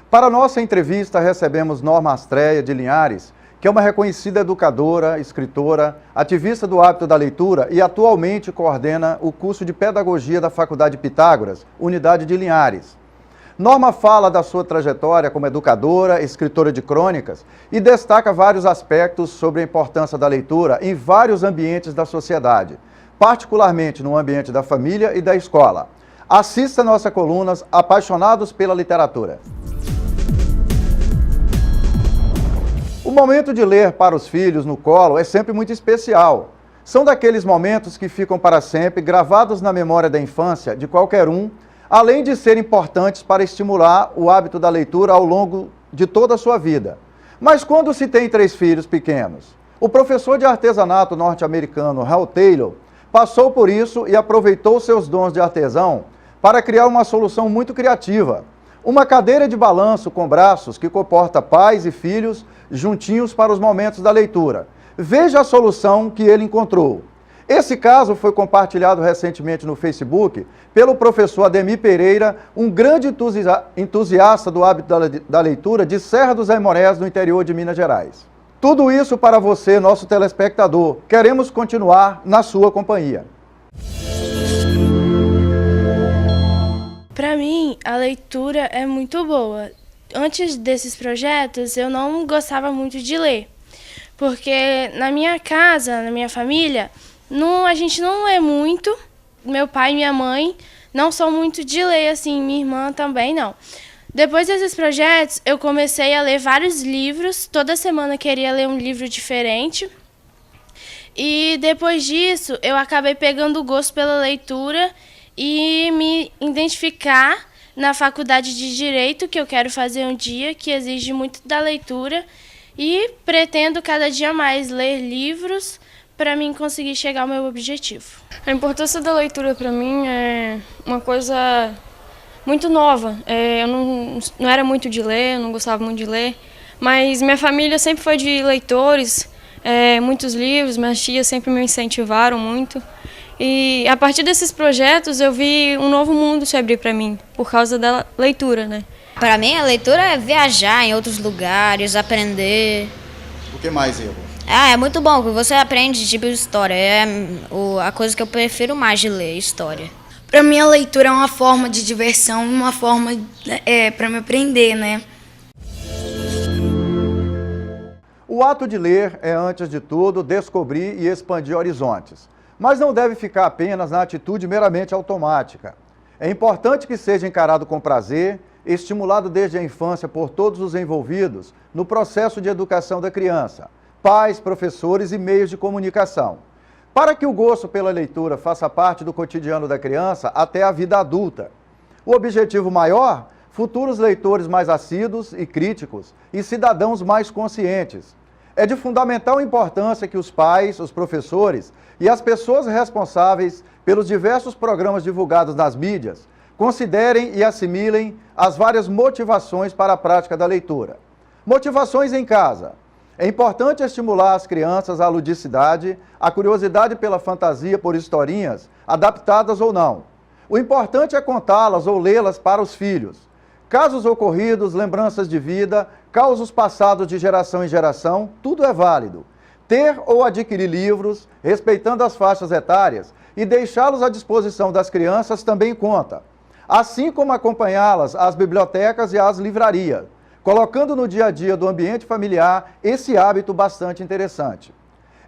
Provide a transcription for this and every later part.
Para nossa entrevista, recebemos Norma Astreia de Linhares, que é uma reconhecida educadora, escritora, ativista do hábito da leitura e atualmente coordena o curso de Pedagogia da Faculdade Pitágoras, Unidade de Linhares. Norma fala da sua trajetória como educadora, escritora de crônicas e destaca vários aspectos sobre a importância da leitura em vários ambientes da sociedade, particularmente no ambiente da família e da escola. Assista nossa coluna Apaixonados pela Literatura. O momento de ler para os filhos no colo é sempre muito especial. São daqueles momentos que ficam para sempre gravados na memória da infância de qualquer um, além de serem importantes para estimular o hábito da leitura ao longo de toda a sua vida. Mas quando se tem 3 filhos pequenos? O professor de artesanato norte-americano Hal Taylor passou por isso e aproveitou seus dons de artesão para criar uma solução muito criativa. Uma cadeira de balanço com braços que comporta pais e filhos juntinhos para os momentos da leitura. Veja a solução que ele encontrou. Esse caso foi compartilhado recentemente no Facebook pelo professor Ademir Pereira, um grande entusiasta do hábito da leitura de Serra dos Aimorés, no interior de Minas Gerais. Tudo isso para você, nosso telespectador. Queremos continuar na sua companhia. Para mim, a leitura é muito boa. Antes desses projetos, eu não gostava muito de ler, porque na minha casa, na minha família, a gente não lê muito. Meu pai e minha mãe não são muito de ler, assim, minha irmã também não. Depois desses projetos, eu comecei a ler vários livros. Toda semana eu queria ler um livro diferente. E depois disso, eu acabei pegando o gosto pela leitura e me identificar na faculdade de Direito, que eu quero fazer um dia, que exige muito da leitura. E pretendo cada dia mais ler livros para mim conseguir chegar ao meu objetivo. A importância da leitura para mim é uma coisa muito nova. Eu não era muito de ler, eu não gostava muito de ler, mas minha família sempre foi de leitores, muitos livros, minhas tias sempre me incentivaram muito. E a partir desses projetos eu vi um novo mundo se abrir para mim, por causa da leitura, né? Para mim a leitura é viajar em outros lugares, aprender. O que mais, Ivo? É muito bom, que você aprende tipo história. É a coisa que eu prefiro mais de ler, história. Para mim a leitura é uma forma de diversão, uma forma para me aprender, né? O ato de ler é, antes de tudo, descobrir e expandir horizontes. Mas não deve ficar apenas na atitude meramente automática. É importante que seja encarado com prazer, estimulado desde a infância por todos os envolvidos no processo de educação da criança, pais, professores e meios de comunicação. Para que o gosto pela leitura faça parte do cotidiano da criança até a vida adulta. O objetivo maior, futuros leitores mais assíduos e críticos e cidadãos mais conscientes. É de fundamental importância que os pais, os professores e as pessoas responsáveis pelos diversos programas divulgados nas mídias considerem e assimilem as várias motivações para a prática da leitura. Motivações em casa. É importante estimular as crianças à ludicidade, à curiosidade pela fantasia por historinhas, adaptadas ou não. O importante é contá-las ou lê-las para os filhos. Casos ocorridos, lembranças de vida, causos passados de geração em geração, tudo é válido. Ter ou adquirir livros, respeitando as faixas etárias, e deixá-los à disposição das crianças também conta. Assim como acompanhá-las às bibliotecas e às livrarias, colocando no dia a dia do ambiente familiar esse hábito bastante interessante.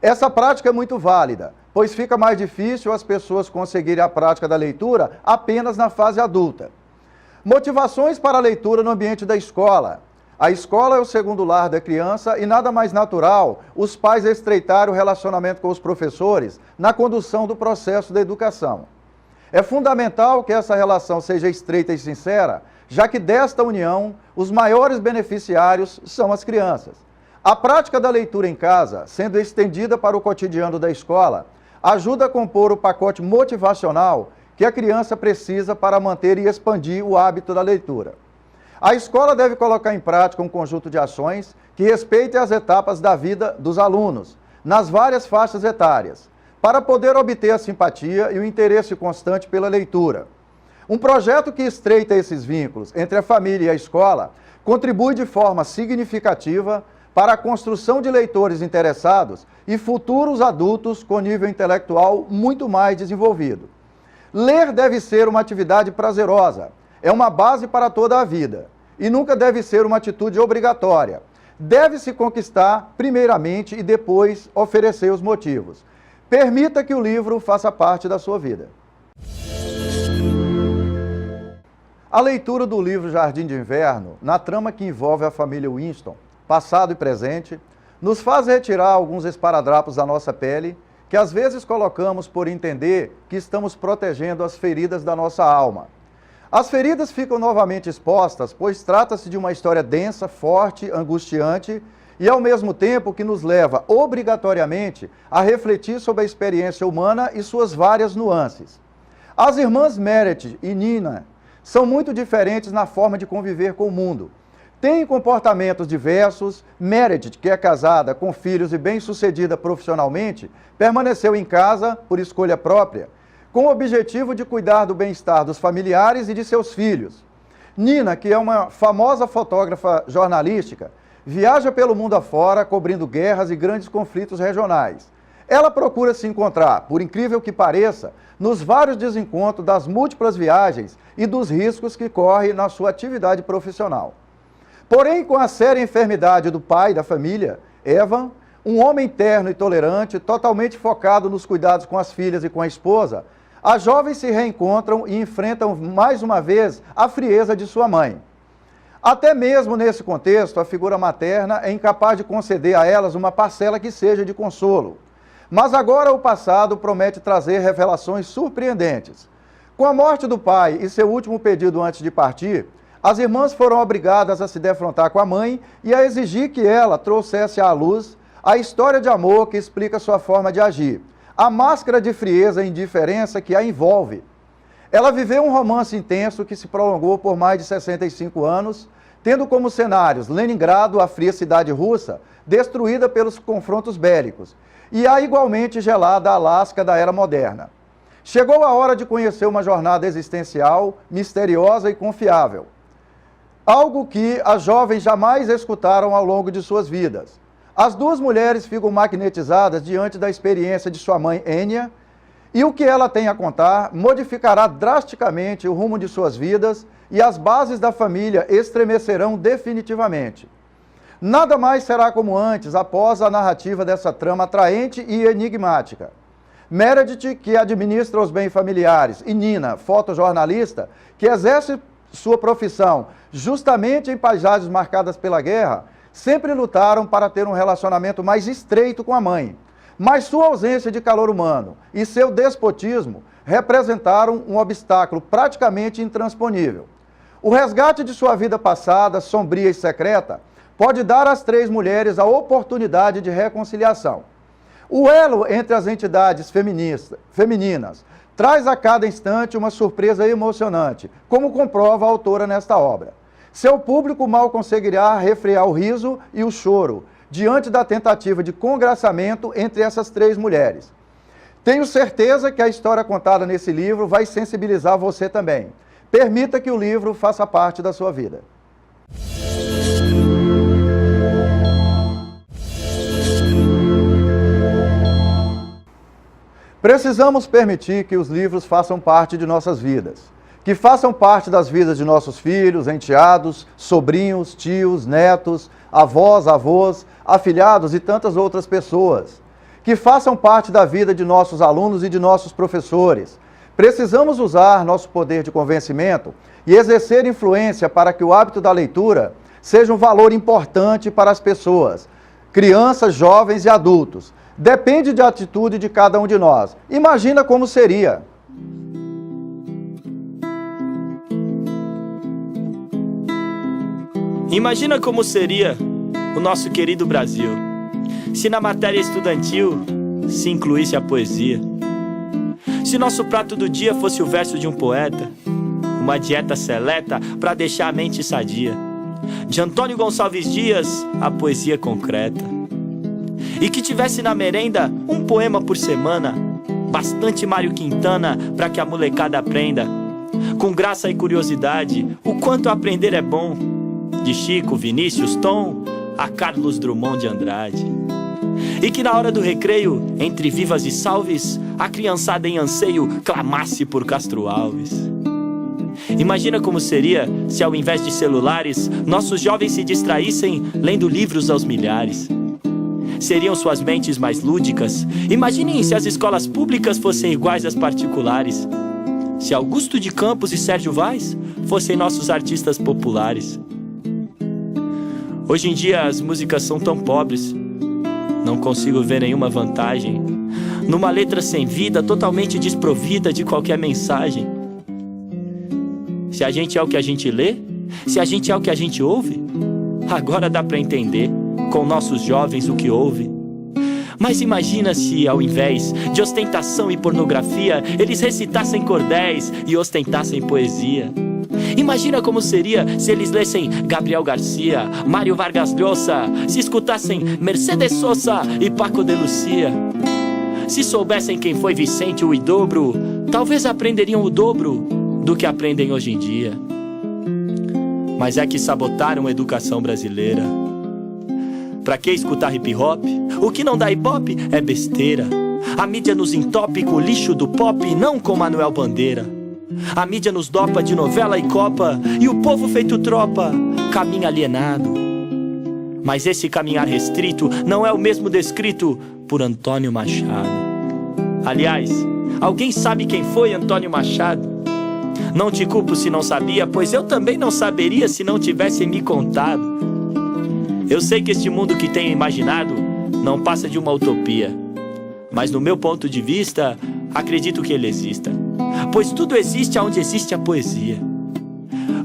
Essa prática é muito válida, pois fica mais difícil as pessoas conseguirem a prática da leitura apenas na fase adulta. Motivações para a leitura no ambiente da escola. A escola é o segundo lar da criança e nada mais natural os pais estreitarem o relacionamento com os professores na condução do processo da educação. É fundamental que essa relação seja estreita e sincera, já que desta união, os maiores beneficiários são as crianças. A prática da leitura em casa, sendo estendida para o cotidiano da escola, ajuda a compor o pacote motivacional que a criança precisa para manter e expandir o hábito da leitura. A escola deve colocar em prática um conjunto de ações que respeitem as etapas da vida dos alunos, nas várias faixas etárias, para poder obter a simpatia e o interesse constante pela leitura. Um projeto que estreita esses vínculos entre a família e a escola contribui de forma significativa para a construção de leitores interessados e futuros adultos com nível intelectual muito mais desenvolvido. Ler deve ser uma atividade prazerosa, é uma base para toda a vida e nunca deve ser uma atitude obrigatória. Deve-se conquistar primeiramente e depois oferecer os motivos. Permita que o livro faça parte da sua vida. A leitura do livro Jardim de Inverno, na trama que envolve a família Winston, passado e presente, nos faz retirar alguns esparadrapos da nossa pele, que às vezes colocamos por entender que estamos protegendo as feridas da nossa alma. As feridas ficam novamente expostas, pois trata-se de uma história densa, forte, angustiante e ao mesmo tempo que nos leva obrigatoriamente a refletir sobre a experiência humana e suas várias nuances. As irmãs Meredith e Nina são muito diferentes na forma de conviver com o mundo. Têm comportamentos diversos. Meredith, que é casada, com filhos e bem-sucedida profissionalmente, permaneceu em casa por escolha própria, com o objetivo de cuidar do bem-estar dos familiares e de seus filhos. Nina, que é uma famosa fotógrafa jornalística, viaja pelo mundo afora, cobrindo guerras e grandes conflitos regionais. Ela procura se encontrar, por incrível que pareça, nos vários desencontros das múltiplas viagens e dos riscos que corre na sua atividade profissional. Porém, com a séria enfermidade do pai da família, Evan, um homem terno e tolerante, totalmente focado nos cuidados com as filhas e com a esposa, as jovens se reencontram e enfrentam mais uma vez a frieza de sua mãe. Até mesmo nesse contexto, a figura materna é incapaz de conceder a elas uma parcela que seja de consolo. Mas agora o passado promete trazer revelações surpreendentes. Com a morte do pai e seu último pedido antes de partir, as irmãs foram obrigadas a se defrontar com a mãe e a exigir que ela trouxesse à luz a história de amor que explica sua forma de agir, a máscara de frieza e indiferença que a envolve. Ela viveu um romance intenso que se prolongou por mais de 65 anos, tendo como cenários Leningrado, a fria cidade russa, destruída pelos confrontos bélicos, e a igualmente gelada Alasca da era moderna. Chegou a hora de conhecer uma jornada existencial, misteriosa e confiável. Algo que as jovens jamais escutaram ao longo de suas vidas. As duas mulheres ficam magnetizadas diante da experiência de sua mãe, Enya, e o que ela tem a contar modificará drasticamente o rumo de suas vidas e as bases da família estremecerão definitivamente. Nada mais será como antes, após a narrativa dessa trama atraente e enigmática. Meredith, que administra os bens familiares, e Nina, fotojornalista, que exerce sua profissão justamente em paisagens marcadas pela guerra, sempre lutaram para ter um relacionamento mais estreito com a mãe. Mas sua ausência de calor humano e seu despotismo representaram um obstáculo praticamente intransponível. O resgate de sua vida passada, sombria e secreta, pode dar às três mulheres a oportunidade de reconciliação. O elo entre as entidades femininas traz a cada instante uma surpresa emocionante, como comprova a autora nesta obra. Seu público mal conseguirá refrear o riso e o choro diante da tentativa de congraçamento entre essas três mulheres. Tenho certeza que a história contada nesse livro vai sensibilizar você também. Permita que o livro faça parte da sua vida. Precisamos permitir que os livros façam parte de nossas vidas, que façam parte das vidas de nossos filhos, enteados, sobrinhos, tios, netos, avós, avós, afilhados e tantas outras pessoas, que façam parte da vida de nossos alunos e de nossos professores. Precisamos usar nosso poder de convencimento e exercer influência para que o hábito da leitura seja um valor importante para as pessoas, crianças, jovens e adultos. Depende da atitude de cada um de nós. Imagina como seria. Imagina como seria o nosso querido Brasil se na matéria estudantil se incluísse a poesia. Se nosso prato do dia fosse o verso de um poeta, uma dieta seleta para deixar a mente sadia. De Antônio Gonçalves Dias, a poesia concreta. E que tivesse na merenda um poema por semana, bastante Mário Quintana para que a molecada aprenda. com graça e curiosidade, o quanto aprender é bom. De Chico, Vinícius, Tom, a Carlos Drummond de Andrade. E que na hora do recreio, entre vivas e salves, a criançada em anseio clamasse por Castro Alves. Imagina como seria se ao invés de celulares, nossos jovens se distraíssem lendo livros aos milhares. Seriam suas mentes mais lúdicas? Imaginem se as escolas públicas fossem iguais às particulares. Se Augusto de Campos e Sérgio Vaz fossem nossos artistas populares. Hoje em dia as músicas são tão pobres. Não consigo ver nenhuma vantagem numa letra sem vida, totalmente desprovida de qualquer mensagem. Se a gente é o que a gente lê, se a gente é o que a gente ouve, agora dá pra entender com nossos jovens o que houve. Mas imagina se, ao invés de ostentação e pornografia, eles recitassem cordéis e ostentassem poesia. Imagina como seria se eles lessem Gabriel Garcia, Mário Vargas Llosa, se escutassem Mercedes Sosa e Paco de Lucia. Se soubessem quem foi Vicente Huidobro, talvez aprenderiam o dobro do que aprendem hoje em dia. Mas é que sabotaram a educação brasileira. Pra que escutar hip hop? O que não dá hip hop é besteira. A mídia nos entope com o lixo do pop, não com Manuel Bandeira. A mídia nos dopa de novela e copa, e o povo feito tropa caminha alienado. Mas esse caminhar restrito não é o mesmo descrito por Antônio Machado. Aliás, alguém sabe quem foi Antônio Machado? Não te culpo se não sabia, pois eu também não saberia se não tivessem me contado. Eu sei que este mundo que tenho imaginado não passa de uma utopia, mas no meu ponto de vista, acredito que ele exista, pois tudo existe onde existe a poesia.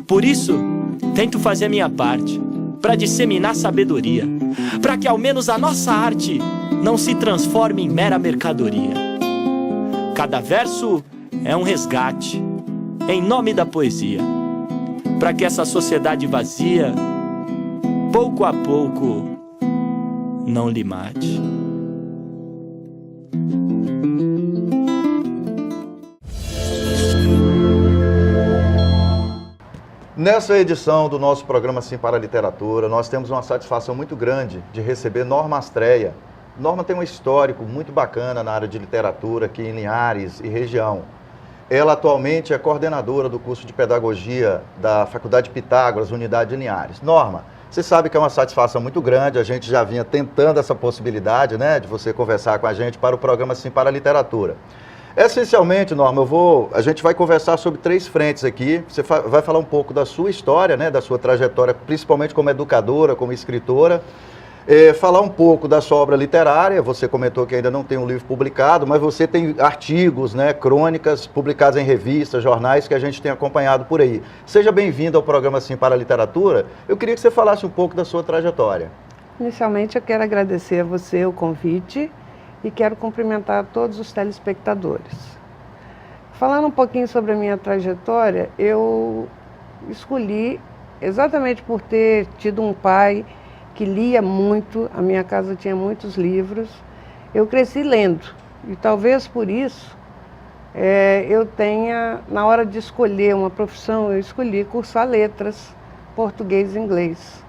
Por isso, tento fazer a minha parte, para disseminar sabedoria, para que ao menos a nossa arte não se transforme em mera mercadoria. Cada verso é um resgate, em nome da poesia, para que essa sociedade vazia, pouco a pouco, não lhe mate. Nessa edição do nosso programa Sim para a Literatura, nós temos uma satisfação muito grande de receber Norma Astreia. Norma tem um histórico muito bacana na área de literatura aqui em Linhares e região. Ela atualmente é coordenadora do curso de Pedagogia da Faculdade Pitágoras, Unidade de Linhares. Norma, você sabe que é uma satisfação muito grande, a gente já vinha tentando essa possibilidade, né, de você conversar com a gente para o programa Sim para a Literatura. Essencialmente, Norma, a gente vai conversar sobre 3 frentes aqui. Você vai falar um pouco da sua história, né, da sua trajetória, principalmente como educadora, como escritora. Falar um pouco da sua obra literária. Você comentou que ainda não tem um livro publicado, mas você tem artigos, né, crônicas publicadas em revistas, jornais que a gente tem acompanhado por aí. Seja bem-vindo ao programa Sim para a Literatura. Eu queria que você falasse um pouco da sua trajetória. Inicialmente, eu quero agradecer a você o convite e quero cumprimentar todos os telespectadores. Falando um pouquinho sobre a minha trajetória, eu escolhi, exatamente por ter tido um pai que lia muito, a minha casa tinha muitos livros, eu cresci lendo. E talvez por isso eu tenha, na hora de escolher uma profissão, eu escolhi cursar letras, português e inglês.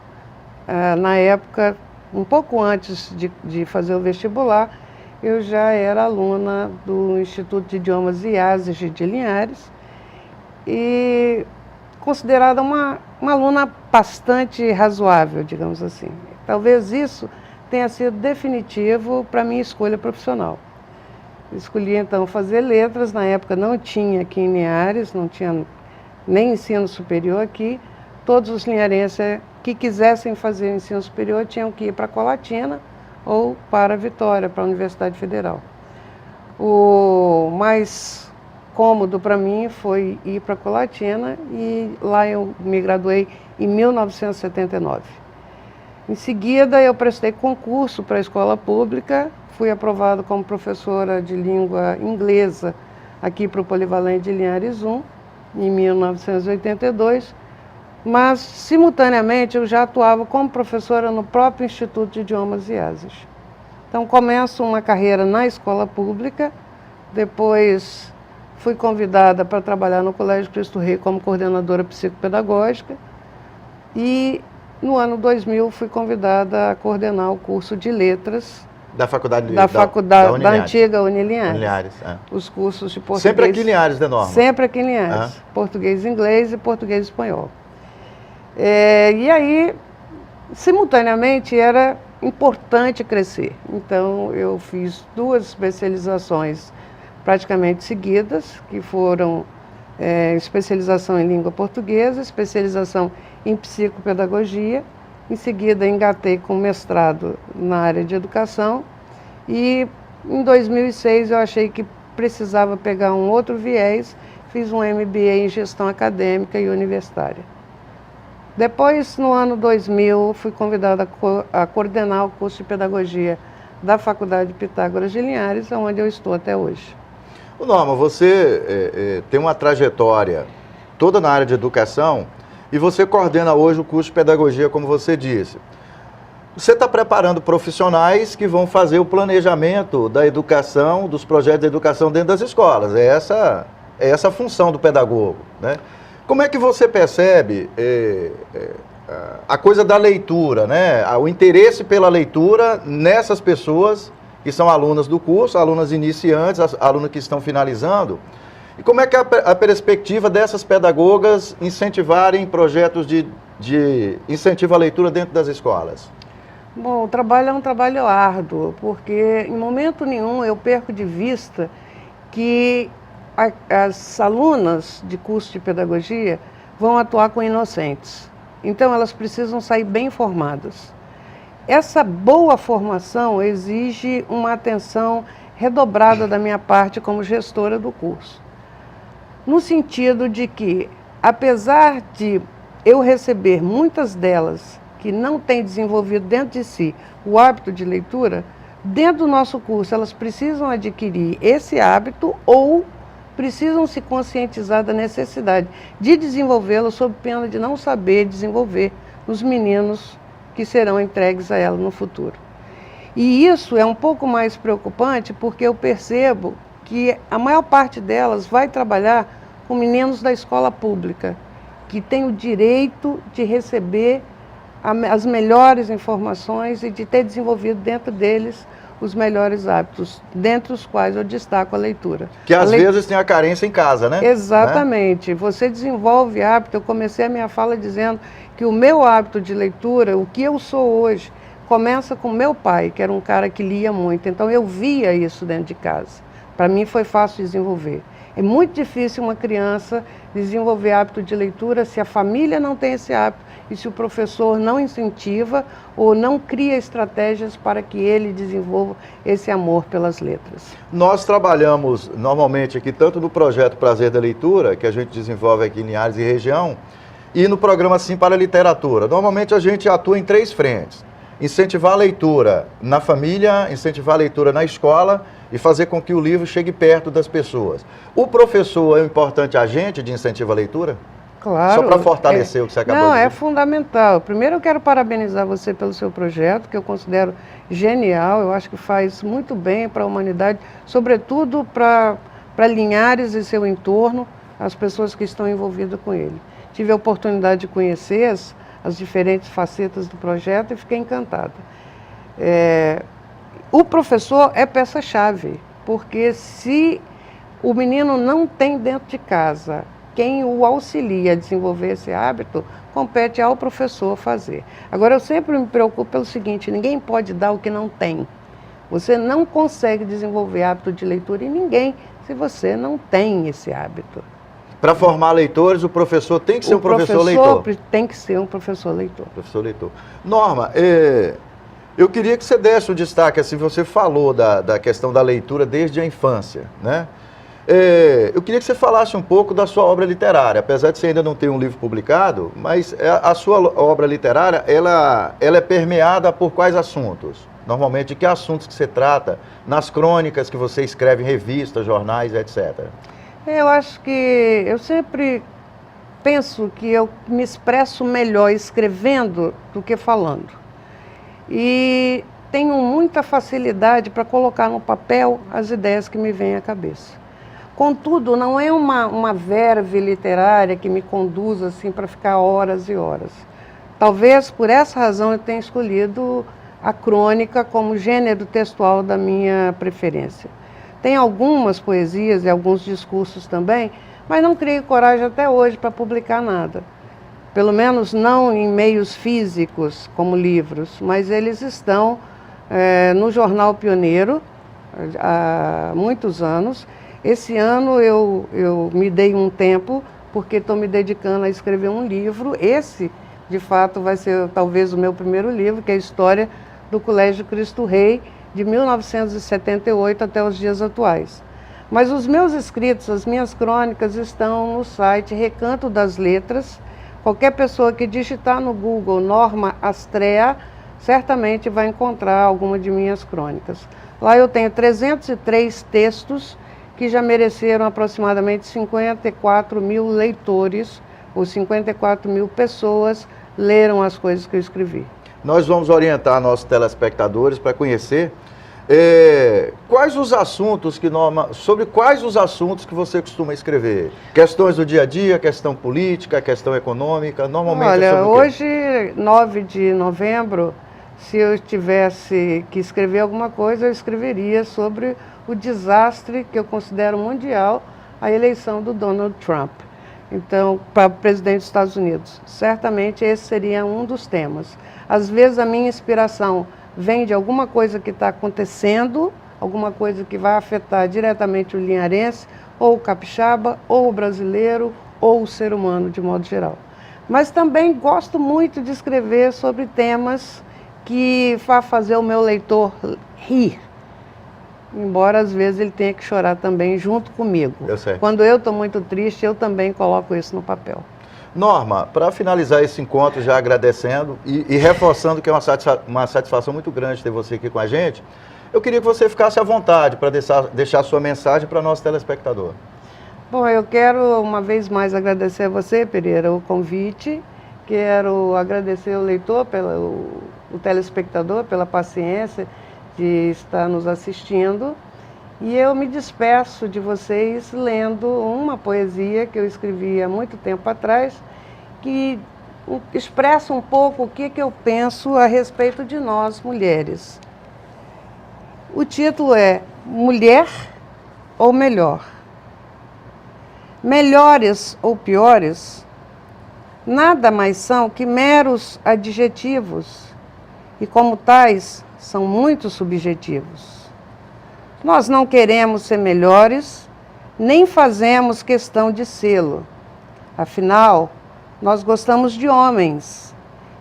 Na época, um pouco antes de fazer o vestibular, eu já era aluna do Instituto de Idiomas IASES de Linhares e considerada uma aluna bastante razoável, digamos assim. Talvez isso tenha sido definitivo para a minha escolha profissional. Escolhi então fazer letras, na época não tinha aqui em Linhares, não tinha nem ensino superior aqui. Todos os linharenses que quisessem fazer ensino superior tinham que ir para Colatina ou para Vitória, para a Universidade Federal. O mais cômodo para mim foi ir para Colatina e lá eu me graduei em 1979. Em seguida eu prestei concurso para a escola pública, fui aprovado como professora de língua inglesa aqui para o Polivalente de Linhares 1, em 1982, mas simultaneamente eu já atuava como professora no próprio Instituto de Idiomas IASES. Então começo uma carreira na escola pública, depois fui convidada para trabalhar no Colégio Cristo Rei como coordenadora psicopedagógica e no ano 2000 fui convidada a coordenar o curso de letras Da faculdade da Unilinhares. antiga Unilinhares. Unilinhares, Os cursos de português. Sempre aqui em Linhares, né, Norma? Sempre aqui em Linhares. Português e inglês e português e espanhol. E aí, simultaneamente, era importante crescer. Então, eu fiz 2 especializações praticamente seguidas, que foram especialização em língua portuguesa, especialização em psicopedagogia. Em seguida, engatei com mestrado na área de educação e em 2006 eu achei que precisava pegar um outro viés, fiz um MBA em gestão acadêmica e universitária. Depois, no ano 2000, fui convidada a coordenar o curso de pedagogia da Faculdade Pitágoras de Linhares, onde eu estou até hoje. Norma, você tem uma trajetória toda na área de educação e você coordena hoje o curso de pedagogia, como você disse. Você está preparando profissionais que vão fazer o planejamento da educação, dos projetos de educação dentro das escolas. É essa a função do pedagogo, né? Como é que você percebe a coisa da leitura, né? O interesse pela leitura nessas pessoas que são alunas do curso, alunas iniciantes, alunas que estão finalizando? E como é que é a perspectiva dessas pedagogas incentivarem projetos de incentivo à leitura dentro das escolas? Bom, o trabalho é um trabalho árduo, porque em momento nenhum eu perco de vista que as alunas de curso de pedagogia vão atuar com inocentes. Então, elas precisam sair bem formadas. Essa boa formação exige uma atenção redobrada da minha parte como gestora do curso. No sentido de que, apesar de eu receber muitas delas que não têm desenvolvido dentro de si o hábito de leitura, dentro do nosso curso elas precisam adquirir esse hábito ou precisam se conscientizar da necessidade de desenvolvê-lo sob pena de não saber desenvolver nos meninos que serão entregues a ela no futuro. E isso é um pouco mais preocupante porque eu percebo que a maior parte delas vai trabalhar com meninos da escola pública, que têm o direito de receber as melhores informações e de ter desenvolvido dentro deles os melhores hábitos, dentre os quais eu destaco a leitura. Que às vezes tem a carência em casa, né? Exatamente. Você desenvolve hábito. Eu comecei a minha fala dizendo que o meu hábito de leitura, o que eu sou hoje, começa com meu pai, que era um cara que lia muito. Então eu via isso dentro de casa. Para mim foi fácil desenvolver. É muito difícil uma criança desenvolver hábito de leitura se a família não tem esse hábito e se o professor não incentiva ou não cria estratégias para que ele desenvolva esse amor pelas letras. Nós trabalhamos normalmente aqui tanto no projeto Prazer da Leitura, que a gente desenvolve aqui em Linhares e região, e no programa Sim para a Literatura. Normalmente a gente atua em 3 frentes: incentivar a leitura na família, incentivar a leitura na escola e fazer com que o livro chegue perto das pessoas. O professor é um importante agente de incentivo à leitura? Claro. Só para fortalecer o que você acabou de dizer. Não, é fundamental. Primeiro eu quero parabenizar você pelo seu projeto, que eu considero genial. Eu acho que faz muito bem para a humanidade, sobretudo para Linhares e seu entorno, as pessoas que estão envolvidas com ele. Tive a oportunidade de conhecer as diferentes facetas do projeto e fiquei encantada. O professor é peça-chave, porque se o menino não tem dentro de casa quem o auxilia a desenvolver esse hábito, compete ao professor fazer. Agora, eu sempre me preocupo pelo seguinte: ninguém pode dar o que não tem. Você não consegue desenvolver hábito de leitura em ninguém se você não tem esse hábito. Para formar leitores, o professor tem que ser um professor leitor. O professor tem que ser um professor leitor. Professor leitor. Norma, eu queria que você desse um destaque, assim, você falou da questão da leitura desde a infância, né? Eu queria que você falasse um pouco da sua obra literária, apesar de você ainda não ter um livro publicado, mas a sua obra literária, ela é permeada por quais assuntos? Normalmente, de que assuntos que você trata nas crônicas que você escreve em revistas, jornais, etc.? Eu acho que eu sempre penso que eu me expresso melhor escrevendo do que falando. E tenho muita facilidade para colocar no papel as ideias que me vêm à cabeça. Contudo, não é uma verve literária que me conduz assim para ficar horas e horas. Talvez por essa razão eu tenha escolhido a crônica como gênero textual da minha preferência. Tem algumas poesias e alguns discursos também, mas não criei coragem até hoje para publicar nada. Pelo menos não em meios físicos, como livros, mas eles estão no Jornal Pioneiro há muitos anos. Esse ano eu me dei um tempo, porque estou me dedicando a escrever um livro. Esse, de fato, vai ser talvez o meu primeiro livro, que é a história do Colégio Cristo Rei, de 1978 até os dias atuais. Mas os meus escritos, as minhas crônicas, estão no site Recanto das Letras. Qualquer pessoa que digitar no Google Norma Astrea, certamente vai encontrar alguma de minhas crônicas. Lá eu tenho 303 textos que já mereceram aproximadamente 54 mil leitores, ou 54 mil pessoas leram as coisas que eu escrevi. Nós vamos orientar nossos telespectadores para conhecer quais os assuntos sobre quais os assuntos que você costuma escrever? Questões do dia a dia, questão política, questão econômica, normalmente Olha, é sobre o quê? hoje, 9 de novembro, se eu tivesse que escrever alguma coisa, eu escreveria sobre o desastre que eu considero mundial, a eleição do Donald Trump. Então, para presidente dos Estados Unidos. Certamente esse seria um dos temas. Às vezes a minha inspiração vem de alguma coisa que está acontecendo, alguma coisa que vai afetar diretamente o linharense, ou o capixaba, ou o brasileiro, ou o ser humano de modo geral. Mas também gosto muito de escrever sobre temas que vá fazer o meu leitor rir. Embora às vezes ele tenha que chorar também junto comigo. Eu sei. Quando eu estou muito triste, eu também coloco isso no papel. Norma, para finalizar esse encontro, já agradecendo e reforçando que é uma satisfação muito grande ter você aqui com a gente, eu queria que você ficasse à vontade para deixar sua mensagem para nosso telespectador. Bom, eu quero uma vez mais agradecer a você, Pereira, o convite. Quero agradecer ao leitor, o telespectador, pela paciência de estar nos assistindo. E eu me despeço de vocês lendo uma poesia que eu escrevi há muito tempo atrás, que expressa um pouco o que eu penso a respeito de nós, mulheres. O título é Mulher ou Melhor? Melhores ou piores, nada mais são que meros adjetivos, e como tais, são muito subjetivos. Nós não queremos ser melhores, nem fazemos questão de sê-lo. Afinal, nós gostamos de homens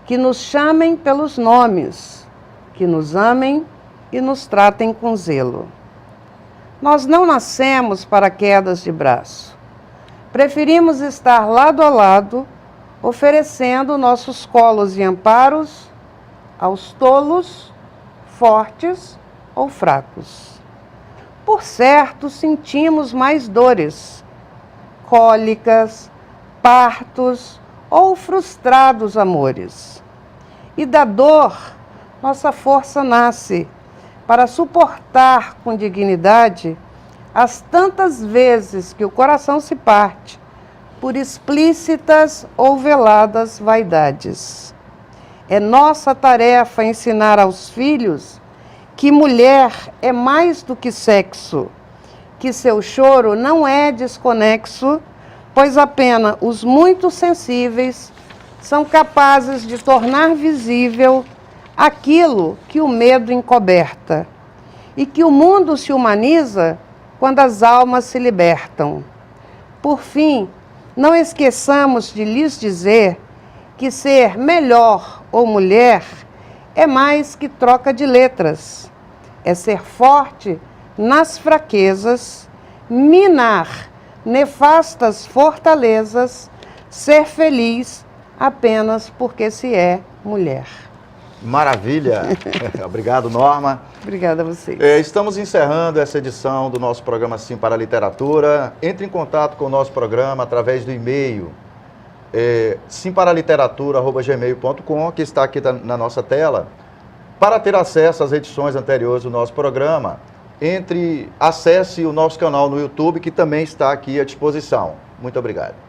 que nos chamem pelos nomes, que nos amem e nos tratem com zelo. Nós não nascemos para quedas de braço. Preferimos estar lado a lado, oferecendo nossos colos e amparos aos tolos, fortes ou fracos. Por certo, sentimos mais dores, cólicas, partos ou frustrados amores. E da dor, nossa força nasce para suportar com dignidade as tantas vezes que o coração se parte por explícitas ou veladas vaidades. É nossa tarefa ensinar aos filhos que mulher é mais do que sexo, que seu choro não é desconexo, pois apenas os muito sensíveis são capazes de tornar visível aquilo que o medo encoberta, e que o mundo se humaniza quando as almas se libertam. Por fim, não esqueçamos de lhes dizer que ser melhor ou mulher é mais que troca de letras. É ser forte nas fraquezas, minar nefastas fortalezas, ser feliz apenas porque se é mulher. Maravilha! Obrigado, Norma. Obrigada a vocês. Estamos encerrando essa edição do nosso programa Sim para a Literatura. Entre em contato com o nosso programa através do e-mail simparaliteratura@gmail.com, que está aqui na nossa tela, para ter acesso às edições anteriores do nosso programa, acesse o nosso canal no YouTube, que também está aqui à disposição. Muito obrigado.